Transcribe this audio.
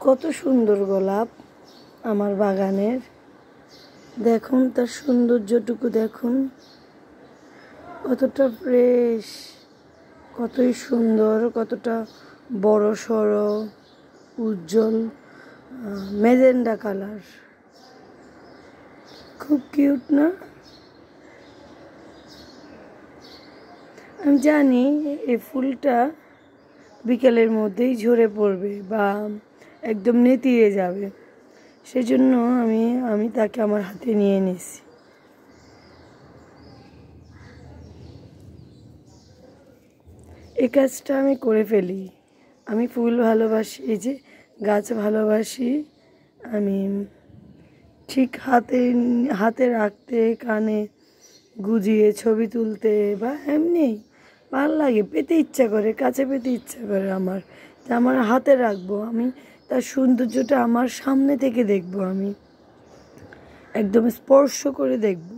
কত সুন্দর গোলাপ আমার বাগানের। দেখুন তার সৌন্দর্যটুকু দেখুন, কতটা ফ্রেশ, কতই সুন্দর, কতটা বড় সড়ো, উজ্জ্বল ম্যাজেন্ডা কালার। খুব কিউট না? আমি জানি এই ফুলটা বিকেলের মধ্যেই ঝরে পড়বে বা একদম নেতিয়ে যাবে, সেজন্য আমি তাকে আমার হাতে নিয়ে নিয়েছি। এই কাজটা আমি করে ফেলি। আমি ফুল ভালোবাসি, এই যে গাছ ভালোবাসি। আমি ঠিক হাতে রাখতে, কানে গুজিয়ে ছবি তুলতে বা এমনি ভাল লাগে, পেতে ইচ্ছা করে, কাছে পেতে ইচ্ছা করে আমার, যে আমার হাতে রাখবো, আমি তার সৌন্দর্যটা আমার সামনে থেকে দেখবো, আমি একদম স্পর্শ করে দেখব।